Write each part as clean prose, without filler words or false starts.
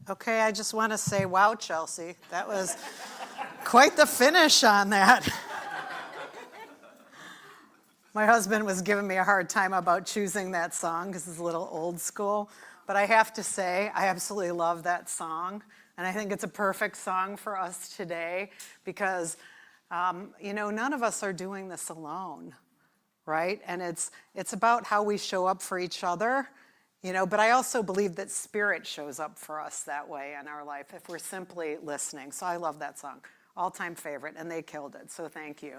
Okay, I just want to say, wow, Chelsea, that was quite the finish on that. My husband was giving me a hard time about choosing that song because it's a little old school. But I have to say, I absolutely love that song. And I think it's a perfect song for us today because, none of us are doing this alone, right? And it's about how we show up for each other, but I also believe that Spirit shows up for us that way in our life if we're simply listening. So I love that song. All-time favorite, and they killed it, so thank you.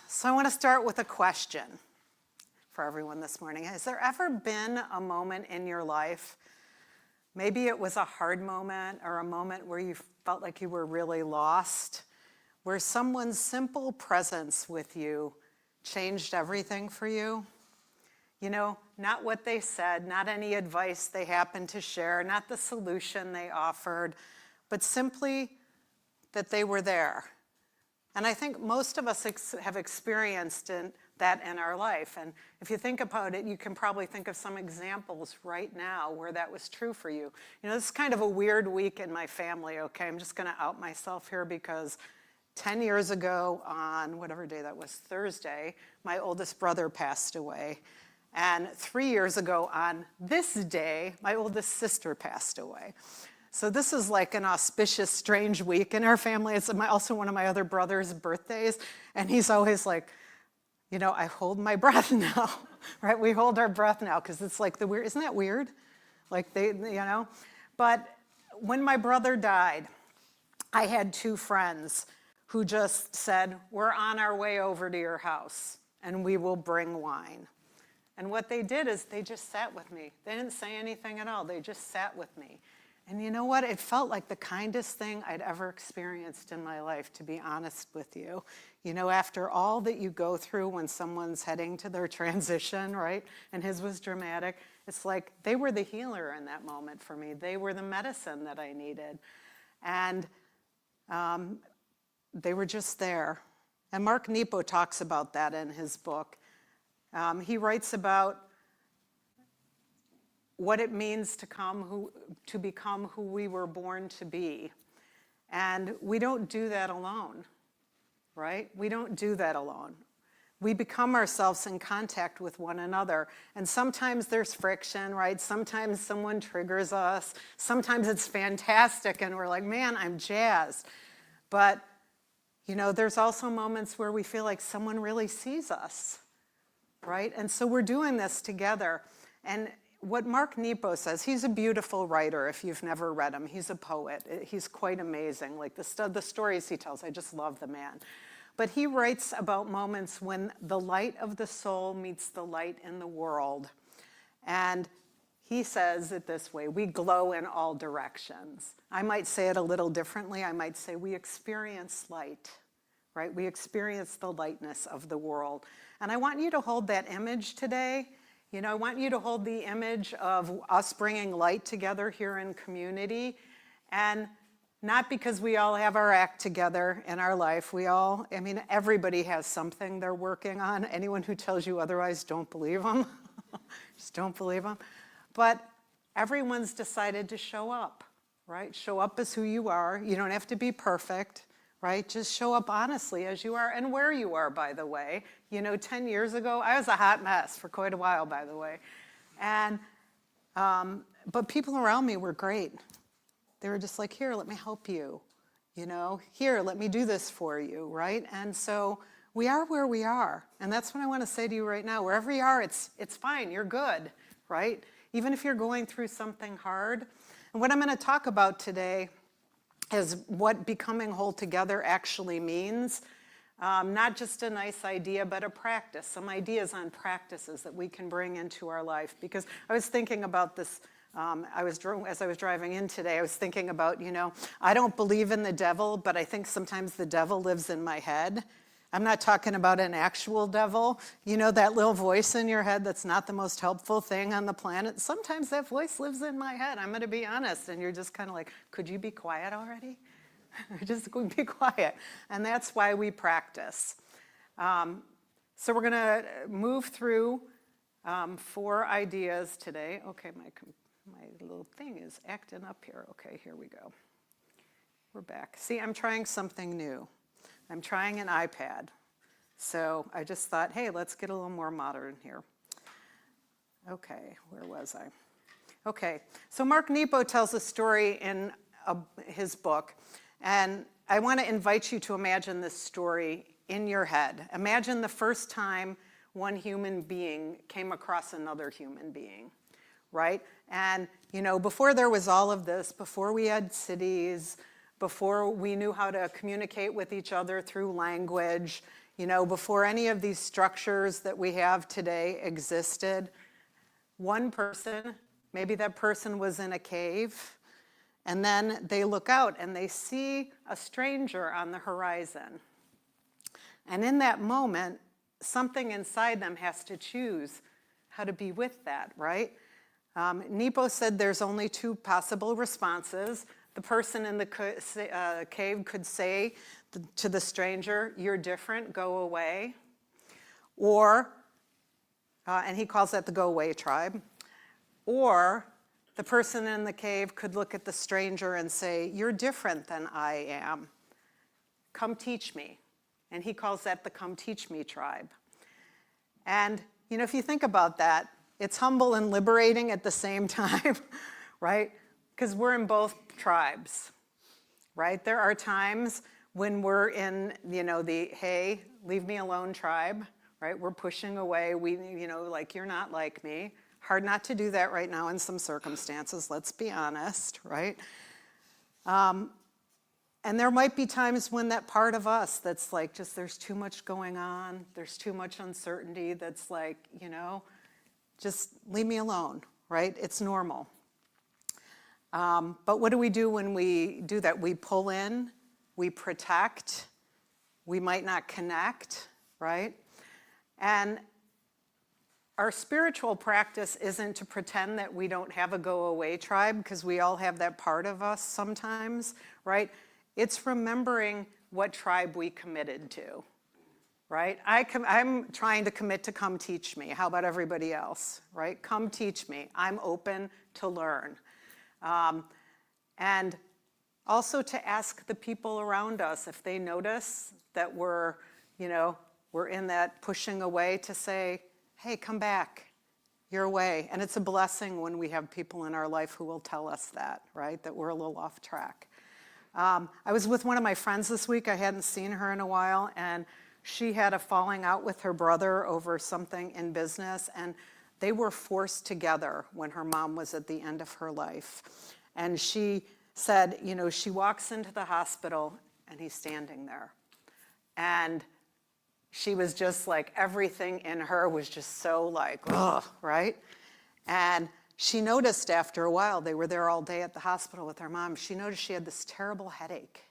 So I want to start with a question for everyone this morning. Has there ever been a moment in your life, maybe it was a hard moment or a moment where you felt like you were really lost, where someone's simple presence with you changed everything for you? Not what they said, not any advice they happened to share, not the solution they offered, but simply that they were there. And I think most of us have experienced that in our life. And if you think about it, you can probably think of some examples right now where that was true for you. This is kind of a weird week in my family, okay? I'm just going to out myself here because 10 years ago on whatever day that was, Thursday, my oldest brother passed away. And 3 years ago on this day, my oldest sister passed away. So this is like an auspicious, strange week in our family. It's also one of my other brother's birthdays. And he's always like, I hold my breath now, right? We hold our breath now because it's like the weird, isn't that weird? Like But when my brother died, I had two friends who just said, we're on our way over to your house and we will bring wine. And what they did is they just sat with me. They didn't say anything at all. They just sat with me. And you know what? It felt like the kindest thing I'd ever experienced in my life, to be honest with you. After all that you go through when someone's heading to their transition, right? And his was dramatic. It's like they were the healer in that moment for me. They were the medicine that I needed. And they were just there. And Mark Nepo talks about that in his book. He writes about what it means to become who we were born to be. And we don't do that alone, right? We don't do that alone. We become ourselves in contact with one another. And sometimes there's friction, right? Sometimes someone triggers us. Sometimes it's fantastic and we're like, man, I'm jazzed. But, there's also moments where we feel like someone really sees us, right? And so we're doing this together. And what Mark Nepo says, he's a beautiful writer if you've never read him. He's a poet. He's quite amazing. Like the stories he tells, I just love the man. But he writes about moments when the light of the soul meets the light in the world. And he says it this way, we glow in all directions. I might say it a little differently. I might say we experience light, right? We experience the lightness of the world. And I want you to hold that image today. I want you to hold the image of us bringing light together here in community. And not because we all have our act together in our life. Everybody has something they're working on. Anyone who tells you otherwise, don't believe them. Just don't believe them. But everyone's decided to show up, right? Show up as who you are. You don't have to be perfect, right? Just show up honestly as you are and where you are, by the way. 10 years ago, I was a hot mess for quite a while, by the way. And, but people around me were great. They were just like, here, let me help you. Here, let me do this for you, right? And so we are where we are. And that's what I want to say to you right now. Wherever you are, it's fine. You're good, right? Even if you're going through something hard. And what I'm going to talk about today is what becoming whole together actually means. Not just a nice idea, but a practice. Some ideas on practices that we can bring into our life. Because I was thinking about this, as I was driving in today, I was thinking about, I don't believe in the devil, but I think sometimes the devil lives in my head. I'm not talking about an actual devil. That little voice in your head that's not the most helpful thing on the planet. Sometimes that voice lives in my head. I'm going to be honest. And you're just kind of like, could you be quiet already? Just be quiet. And that's why we practice. So we're going to move through 4 ideas today. Okay, My little thing is acting up here. Okay, here we go. We're back. See, I'm trying something new. I'm trying an iPad. So I just thought, hey, let's get a little more modern here. Okay, where was I? Okay, so Mark Nepo tells a story in his book, and I want to invite you to imagine this story in your head. Imagine the first time one human being came across another human being, right? And, before there was all of this, before we had cities, before we knew how to communicate with each other through language, before any of these structures that we have today existed, one person, maybe that person was in a cave, and then they look out and they see a stranger on the horizon. And in that moment, something inside them has to choose how to be with that, right? Nepo said there's only two possible responses. The person in the cave could say to the stranger, "You're different, go away." Or, and he calls that the go away tribe. Or the person in the cave could look at the stranger and say, "You're different than I am. Come teach me." And he calls that the come teach me tribe. And, if you think about that, it's humble and liberating at the same time, right? Because we're in both tribes, right? There are times when we're in, the, hey, leave me alone tribe, right? We're pushing away. We, like, you're not like me. Hard not to do that right now in some circumstances, let's be honest, right? And there might be times when that part of us that's like, just there's too much going on, there's too much uncertainty, that's like, just leave me alone, right? It's normal. But what do we do when we do that? We pull in, we protect, we might not connect, right? And our spiritual practice isn't to pretend that we don't have a go-away tribe, because we all have that part of us sometimes, right? It's remembering what tribe we committed to, right? I'm trying to commit to come teach me. How about everybody else, right? Come teach me. I'm open to learn. And also to ask the people around us if they notice that we're in that pushing away, to say, hey, come back, you're away. And it's a blessing when we have people in our life who will tell us that, right? That we're a little off track. I was with one of my friends this week. I hadn't seen her in a while, and she had a falling out with her brother over something in business, and they were forced together when her mom was at the end of her life. And she said, she walks into the hospital, and he's standing there. And she was just like, everything in her was just so like, ugh, right? And she noticed after a while, they were there all day at the hospital with her mom, she noticed she had this terrible headache.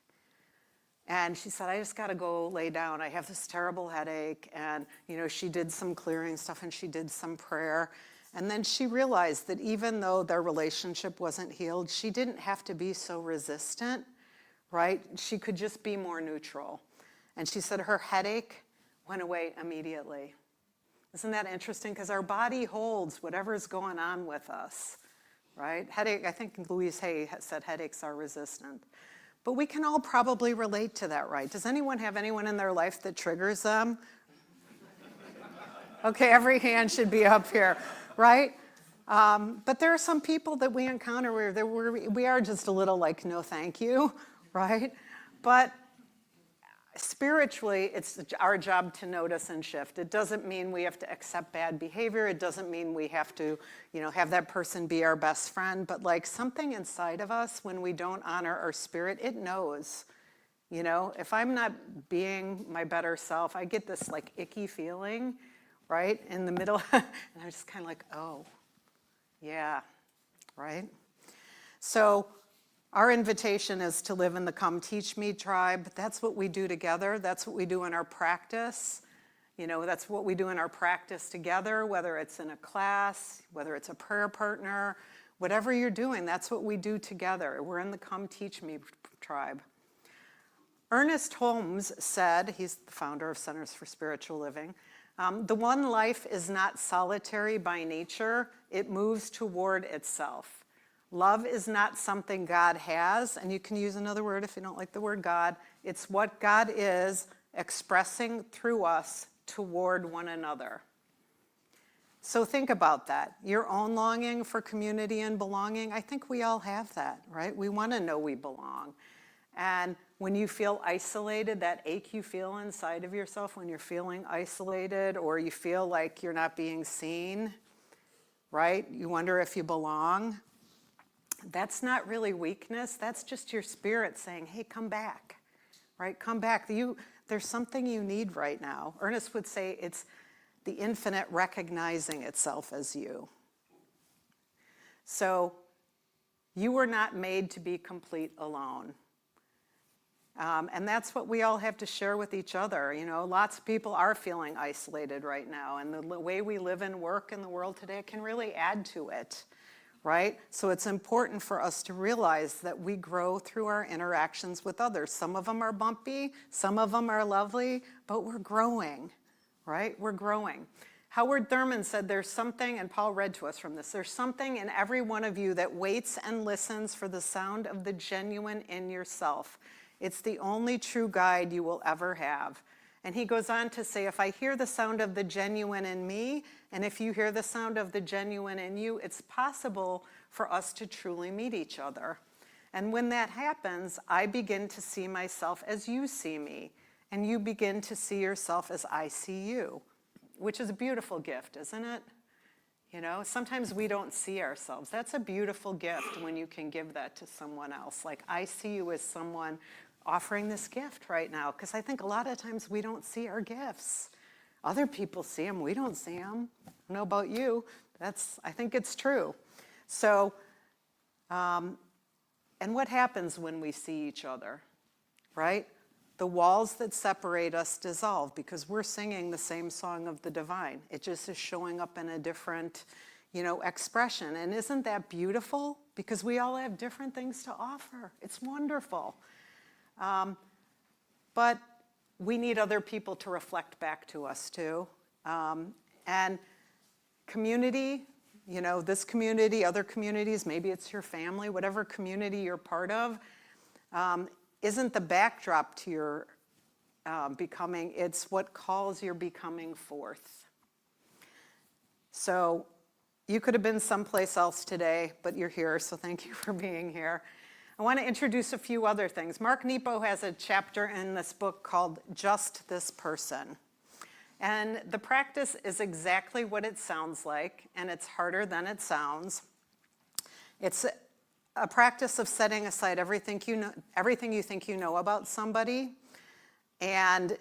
And she said, I just got to go lay down. I have this terrible headache. And, she did some clearing stuff, and she did some prayer. And then she realized that even though their relationship wasn't healed, she didn't have to be so resistant, right? She could just be more neutral. And she said her headache went away immediately. Isn't that interesting? Because our body holds whatever's going on with us, right? Headache, I think Louise Hay said headaches are resistant. But we can all probably relate to that, right? Does anyone have anyone in their life that triggers them? Okay, every hand should be up here, right? But there are some people that we encounter where we are just a little like, no thank you, right? But spiritually, it's our job to notice and shift. It doesn't mean we have to accept bad behavior. It doesn't mean we have to, have that person be our best friend. But like something inside of us, when we don't honor our spirit, it knows. If I'm not being my better self, I get this like icky feeling, right, in the middle. And I'm just kind of like, oh, yeah, right? So our invitation is to live in the Come Teach Me tribe. That's what we do together. That's what we do in our practice. That's what we do in our practice together, whether it's in a class, whether it's a prayer partner, whatever you're doing, that's what we do together. We're in the Come Teach Me tribe. Ernest Holmes said, he's the founder of Centers for Spiritual Living, the one life is not solitary by nature, it moves toward itself. Love is not something God has, and you can use another word if you don't like the word God. It's what God is expressing through us toward one another. So think about that. Your own longing for community and belonging, I think we all have that, right? We want to know we belong. And when you feel isolated, that ache you feel inside of yourself when you're feeling isolated or you feel like you're not being seen, right? You wonder if you belong. That's not really weakness. That's just your spirit saying, hey, come back, right? Come back. There's something you need right now. Ernest would say it's the infinite recognizing itself as you. So you were not made to be complete alone. And that's what we all have to share with each other. You know, lots of people are feeling isolated right now. And the way we live and work in the world today can really add to it, right? So it's important for us to realize that we grow through our interactions with others. Some of them are bumpy, some of them are lovely, but we're growing, right? We're growing. Howard Thurman said there's something, and Paul read to us from this, there's something in every one of you that waits and listens for the sound of the genuine in yourself. It's the only true guide you will ever have. And he goes on to say, if I hear the sound of the genuine in me, and if you hear the sound of the genuine in you, it's possible for us to truly meet each other. And when that happens, I begin to see myself as you see me, and you begin to see yourself as I see you, which is a beautiful gift, isn't it? You know, sometimes we don't see ourselves. That's a beautiful gift when you can give that to someone else. Like, I see you as someone offering this gift right now, because I think a lot of times we don't see our gifts. Other people see them, we don't see them. I don't know about you, I think it's true. So, and what happens when we see each other, right? The walls that separate us dissolve because we're singing the same song of the divine. It just is showing up in a different, expression. And isn't that beautiful? Because we all have different things to offer. It's wonderful. But we need other people to reflect back to us too. And community, this community, other communities, maybe it's your family, whatever community you're part of, isn't the backdrop to your becoming, it's what calls your becoming forth. So you could have been someplace else today, but you're here, so thank you for being here. I want to introduce a few other things. Mark Nepo has a chapter in this book called Just This Person. And the practice is exactly what it sounds like, and it's harder than it sounds. It's a practice of setting aside everything you think you know about somebody, and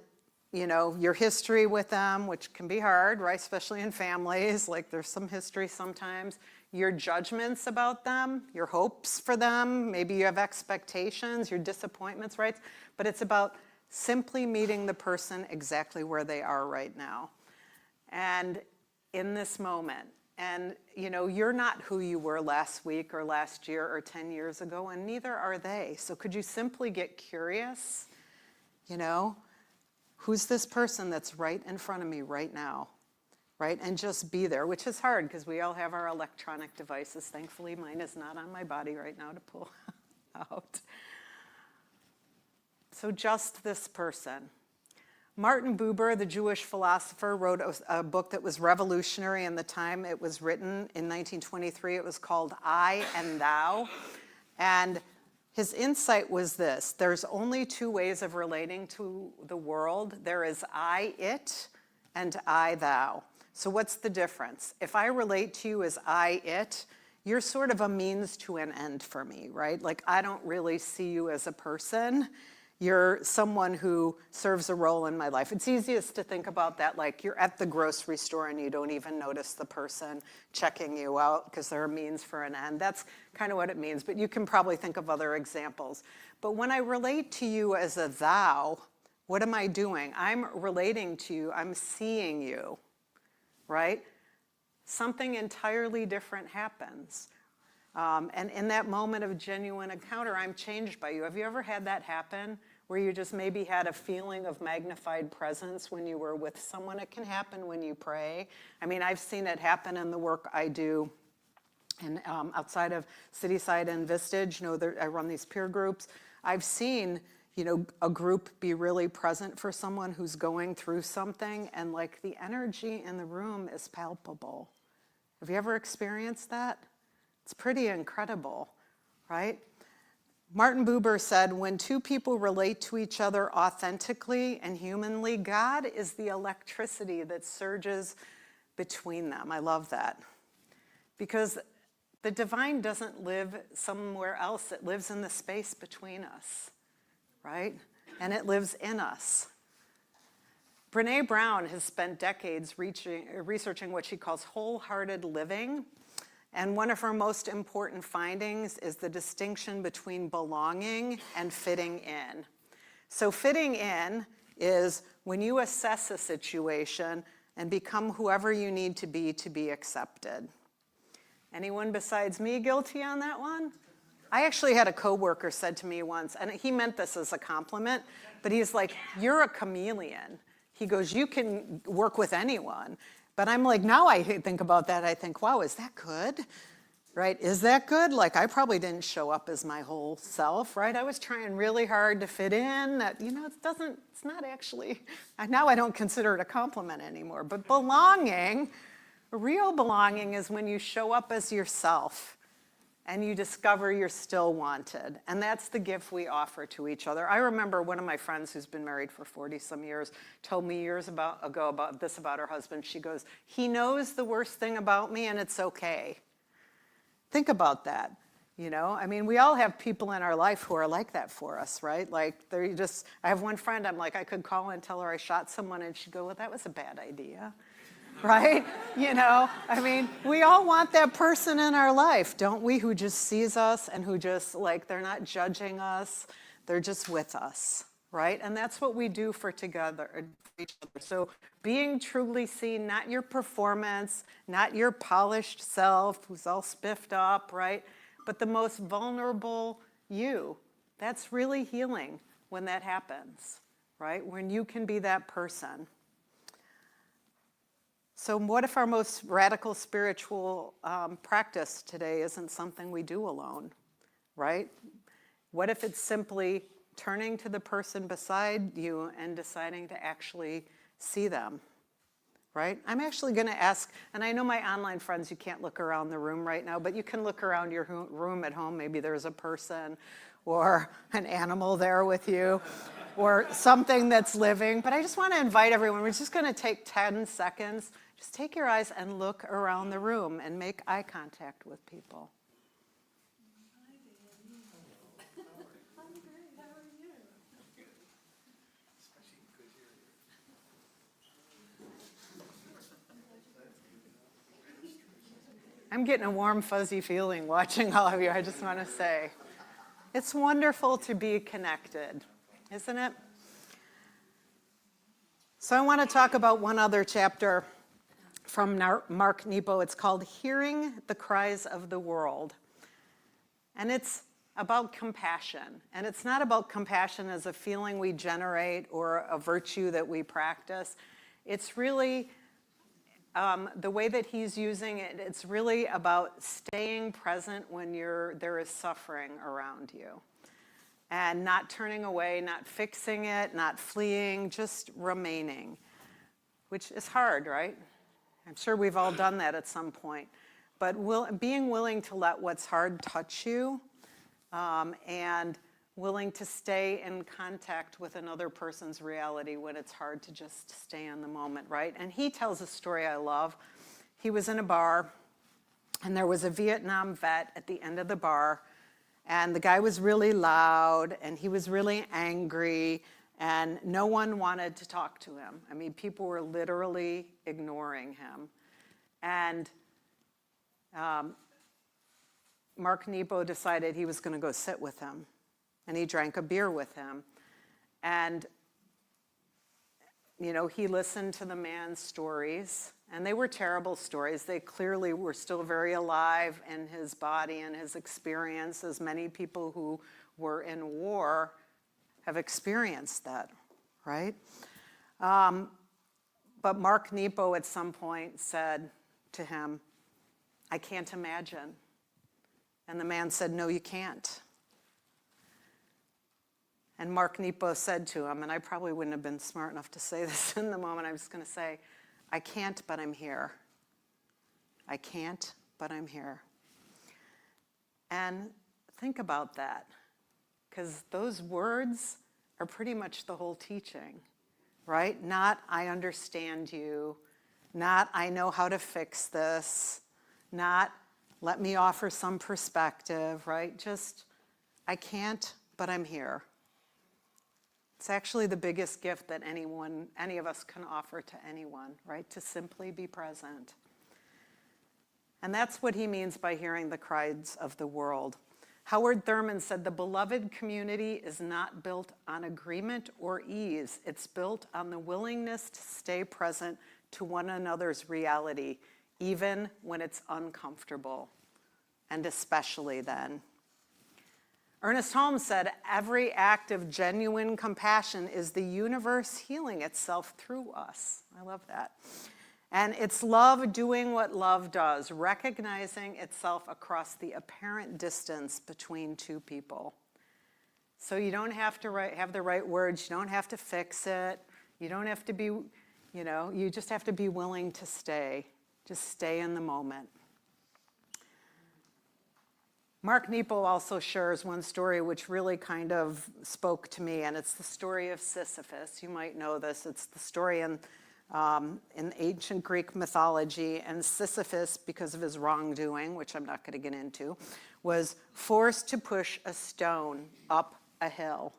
your history with them, which can be hard, right? Especially in families, like there's some history sometimes. Your judgments about them, your hopes for them, maybe you have expectations, your disappointments, right? But it's about simply meeting the person exactly where they are right now. And in this moment. And, you're not who you were last week or last year or 10 years ago, and neither are they. So could you simply get curious? Who's this person that's right in front of me right now? Right? And just be there, which is hard because we all have our electronic devices. Thankfully, mine is not on my body right now to pull out. So just this person. Martin Buber, the Jewish philosopher, wrote a book that was revolutionary in the time it was written in 1923. It was called I and Thou. And his insight was this: there's only two ways of relating to the world. There is I, it, and I, thou. So what's the difference? If I relate to you as I, it, you're sort of a means to an end for me, right? Like, I don't really see you as a person. You're someone who serves a role in my life. It's easiest to think about that like you're at the grocery store and you don't even notice the person checking you out because they're a means for an end. That's kind of what it means, but you can probably think of other examples. But when I relate to you as a thou, what am I doing? I'm relating to you, I'm seeing you, right? Something entirely different happens. And in that moment of genuine encounter, I'm changed by you. Have you ever had that happen? Where you just maybe had a feeling of magnified presence when you were with someone? It can happen when you pray. I mean, I've seen it happen in the work I do And outside of Cityside and Vistage, I run these peer groups. I've seen, a group be really present for someone who's going through something, and like the energy in the room is palpable. Have you ever experienced that? It's pretty incredible, right? Martin Buber said, when two people relate to each other authentically and humanly, God is the electricity that surges between them. I love that. Because the divine doesn't live somewhere else. It lives in the space between us, right? And it lives in us. Brené Brown has spent decades researching what she calls wholehearted living. And one of her most important findings is the distinction between belonging and fitting in. So fitting in is when you assess a situation and become whoever you need to be accepted. Anyone besides me guilty on that one? I actually had a coworker said to me once, and he meant this as a compliment, but he's like, you're a chameleon. He goes, you can work with anyone. But I'm like, now I think about that, I think, wow, is that good? Right? Is that good? Like, I probably didn't show up as my whole self, right? I was trying really hard to fit in. That, it's not actually, now I don't consider it a compliment anymore. But belonging, real belonging is when you show up as yourself and you discover you're still wanted. And that's the gift we offer to each other. I remember one of my friends who's been married for 40-some years told me years ago about her husband. She goes, he knows the worst thing about me and it's okay. Think about that. We all have people in our life who are like that for us, right? Like, I have one friend, I'm like, I could call and tell her I shot someone and she'd go, well, that was a bad idea. Right? We all want that person in our life, don't we? Who just sees us and who just, they're not judging us. They're just with us, right? And that's what we do for each other. So being truly seen, not your performance, not your polished self who's all spiffed up, right? But the most vulnerable you. That's really healing when that happens, right? When you can be that person. So what if our most radical spiritual practice today isn't something we do alone, right? What if it's simply turning to the person beside you and deciding to actually see them, right? I'm actually going to ask, and I know my online friends, you can't look around the room right now, but you can look around your room at home. Maybe there's a person or an animal there with you or something that's living. But I just want to invite everyone. We're just going to take 10 seconds. Just take your eyes and look around the room and make eye contact with people. Hi, Danny. I'm great. How are you? Especially because you're here. I'm getting a warm, fuzzy feeling watching all of you, I just want to say. It's wonderful to be connected, isn't it? So I want to talk about one other chapter from Mark Nepo. It's called Hearing the Cries of the World. And it's about compassion. And it's not about compassion as a feeling we generate or a virtue that we practice. It's really, the way that he's using it, it's really about staying present when there is suffering around you. And not turning away, not fixing it, not fleeing, just remaining. Which is hard, right? I'm sure we've all done that at some point. But being willing to let what's hard touch you and willing to stay in contact with another person's reality when it's hard to just stay in the moment, right? And he tells a story I love. He was in a bar, and there was a Vietnam vet at the end of the bar, and the guy was really loud, and he was really angry, and no one wanted to talk to him. People were literally ignoring him. And Mark Nepo decided he was going to go sit with him. And he drank a beer with him. And, he listened to the man's stories. And they were terrible stories. They clearly were still very alive in his body and his experience, as many people who were in war have experienced that, right? But Mark Nepo at some point said to him, I can't imagine And the man said, no, you can't. And Mark Nepo said to him, and I probably wouldn't have been smart enough to say this in the moment, I was going to say, I can't, but I'm here. I can't, but I'm here. And think about that, because those words are pretty much the whole teaching, right? Not, I understand you, not, I know how to fix this, not, let me offer some perspective, right? Just, I can't, but I'm here. It's actually the biggest gift that any of us can offer to anyone, right? To simply be present. And that's what he means by hearing the cries of the world. Howard Thurman said, the beloved community is not built on agreement or ease. It's built on the willingness to stay present to one another's reality, even when it's uncomfortable, and especially then. Ernest Holmes said, every act of genuine compassion is the universe healing itself through us. I love that. And it's love doing what love does, recognizing itself across the apparent distance between two people. So you don't have to have the right words, you don't have to fix it, you don't have to be, you just have to be willing to stay. Just stay in the moment. Mark Nepo also shares one story which really kind of spoke to me, and it's the story of Sisyphus. You might know this. It's the story in ancient Greek mythology, and Sisyphus, because of his wrongdoing, which I'm not going to get into, was forced to push a stone up a hill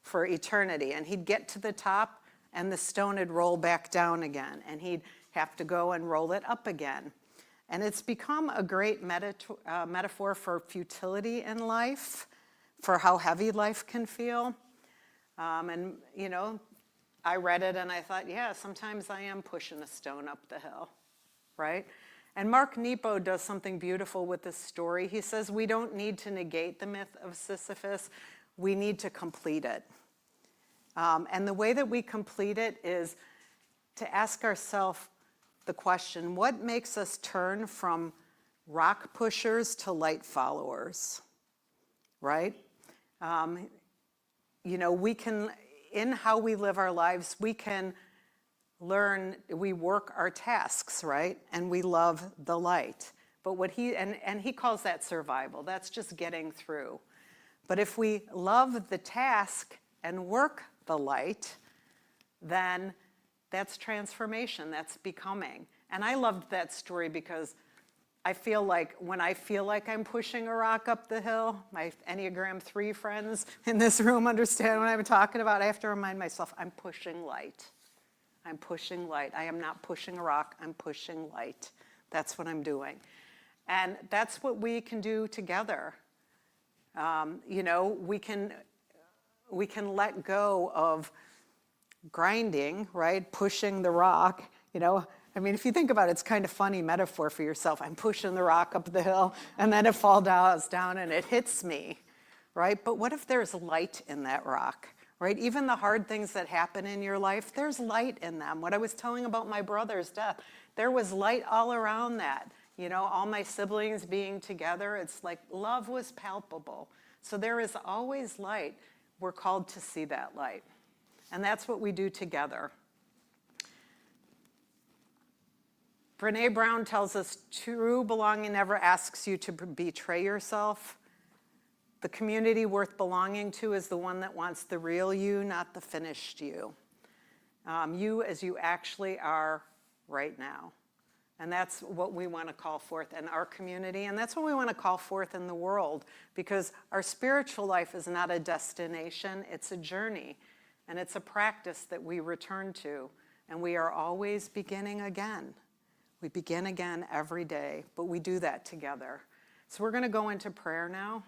for eternity. And he'd get to the top, and the stone would roll back down again, and he'd have to go and roll it up again. And it's become a great metaphor for futility in life, for how heavy life can feel. I read it and I thought, yeah, sometimes I am pushing a stone up the hill, right? And Mark Nepo does something beautiful with this story. He says we don't need to negate the myth of Sisyphus, we need to complete it. And the way that we complete it is to ask ourselves the question, what makes us turn from rock pushers to light followers, right? We can, in how we live our lives, we can learn, we work our tasks, right? And we love the light. But what he calls that survival, that's just getting through. But if we love the task and work the light, then that's transformation, that's becoming. And I loved that story because I feel like when I feel like I'm pushing a rock up the hill, my Enneagram 3 friends in this room understand what I'm talking about. I have to remind myself, I'm pushing light. I'm pushing light. I am not pushing a rock, I'm pushing light. That's what I'm doing. And that's what we can do together. We can let go of grinding, right? Pushing the rock, if you think about it, it's kind of funny metaphor for yourself. I'm pushing the rock up the hill and then it falls down and it hits me, right? But what if there's light in that rock, right? Even the hard things that happen in your life, there's light in them. What I was telling about my brother's death, there was light all around that. All my siblings being together, it's like love was palpable. So there is always light. We're called to see that light. And that's what we do together. Brené Brown tells us true belonging never asks you to betray yourself. The community worth belonging to is the one that wants the real you, not the finished you. You as you actually are right now. And that's what we want to call forth in our community, and that's what we want to call forth in the world, because our spiritual life is not a destination, it's a journey. And it's a practice that we return to, and we are always beginning again. We begin again every day, but we do that together. So we're going to go into prayer now.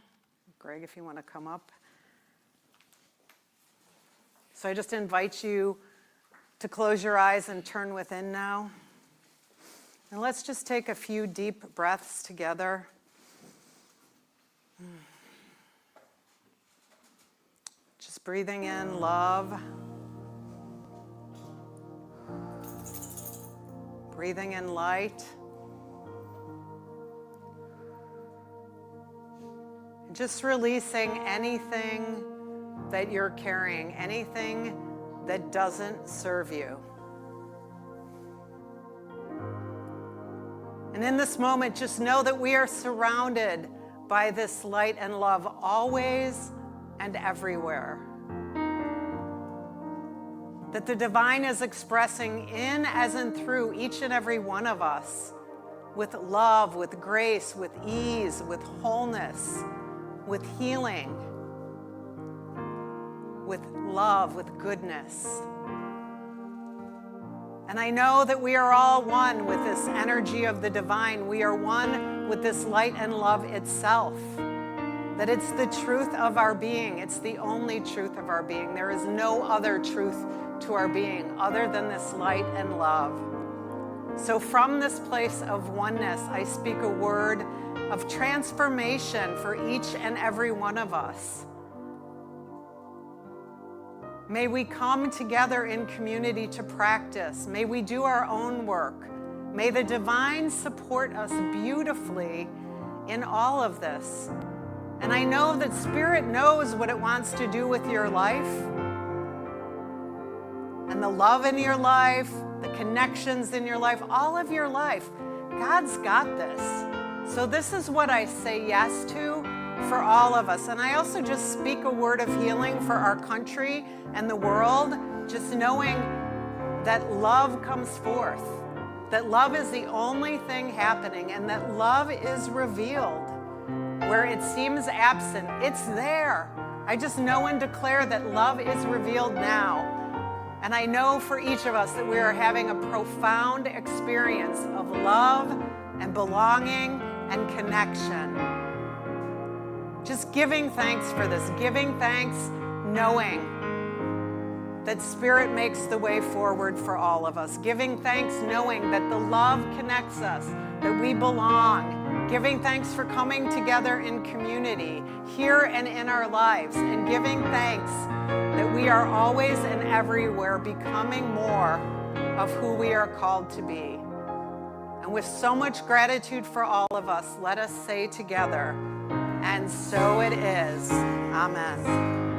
Greg, if you want to come up. So I just invite you to close your eyes and turn within now. And let's just take a few deep breaths together. Just breathing in love. Breathing in light. just releasing anything that you're carrying, anything that doesn't serve you. And in this moment, just know that we are surrounded by this light and love always and everywhere. That the divine is expressing in as in through each and every one of us with love, with grace, with ease, with wholeness, with healing, with love, with goodness. And I know that we are all one with this energy of the divine. We are one with this light and love itself. That it's the truth of our being. It's the only truth of our being. There is no other truth to our being other than this light and love. So from this place of oneness, I speak a word of transformation for each and every one of us. May we come together in community to practice. May we do our own work. May the divine support us beautifully in all of this. And I know that Spirit knows what it wants to do with your life and the love in your life, the connections in your life, all of your life. God's got this. So this is what I say yes to for all of us. And I also just speak a word of healing for our country and the world, just knowing that love comes forth, that love is the only thing happening, and that love is revealed. Where it seems absent, it's there. I just know and declare that love is revealed now. And I know for each of us that we are having a profound experience of love and belonging and connection. Just giving thanks for this, giving thanks, knowing that Spirit makes the way forward for all of us. Giving thanks, knowing that the love connects us, that we belong. Giving thanks for coming together in community, here and in our lives. And giving thanks that we are always and everywhere becoming more of who we are called to be. And with so much gratitude for all of us, let us say together, and so it is. Amen.